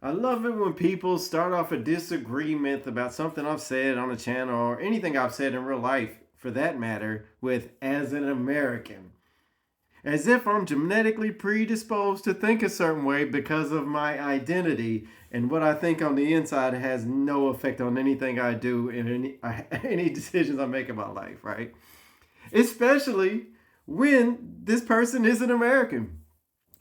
I love it when people start off a disagreement about something I've said on a channel or anything I've said in real life, for that matter, with as an American. As if I'm genetically predisposed to think a certain way because of my identity, and what I think on the inside has no effect on anything I do in any decisions I make in my life, right? Especially when this person isn't American.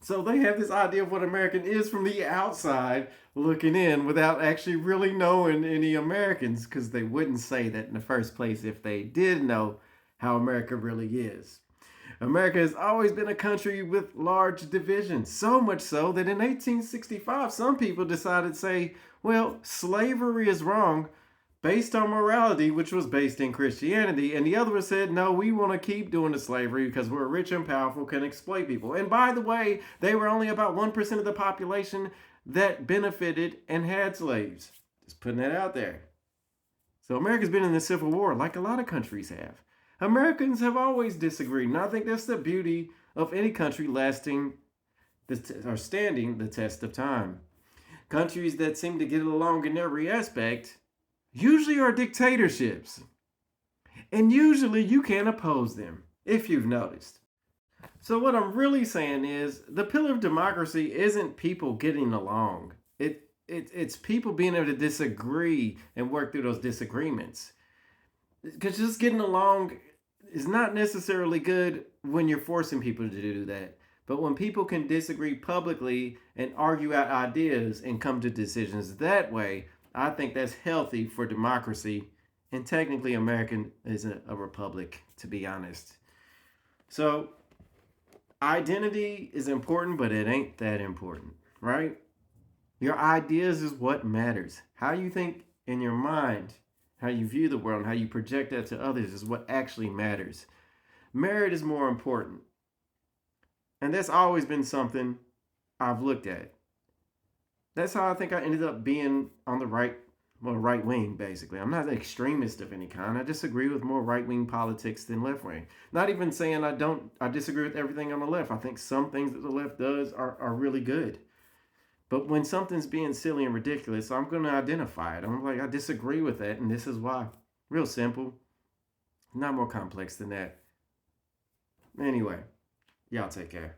So they have this idea of what American is from the outside looking in without actually really knowing any Americans, because they wouldn't say that in the first place if they did know how America really is. America has always been a country with large divisions, so much so that in 1865, some people decided to say, well, slavery is wrong based on morality, which was based in Christianity. And the other one said, no, we want to keep doing the slavery because we're rich and powerful, can exploit people. And by the way, they were only about 1% of the population that benefited and had slaves. Just putting that out there. So America's been in the Civil War like a lot of countries have. Americans have always disagreed. And I think that's the beauty of any country lasting or standing the test of time. Countries that seem to get along in every aspect usually are dictatorships. And usually you can't oppose them, if you've noticed. So, what I'm really saying is the pillar of democracy isn't people getting along. It's people being able to disagree and work through those disagreements. Because just getting along is not necessarily good when you're forcing people to do that. But when people can disagree publicly and argue out ideas and come to decisions that way, I think that's healthy for democracy. And technically, American is a republic, to be honest. So, identity is important, but it ain't that important, right? Your ideas is what matters. How you think in your mind, how you view the world, and how you project that to others is what actually matters. Merit is more important. And that's always been something I've looked at. That's how I think I ended up being on the right wing, basically. I'm not an extremist of any kind. I disagree with more right wing politics than left wing. Not even saying I disagree with everything on the left. I think some things that the left does are really good. But when something's being silly and ridiculous, I'm going to identify it. I'm like, I disagree with that, and this is why. Real simple. Not more complex than that. Anyway, y'all take care.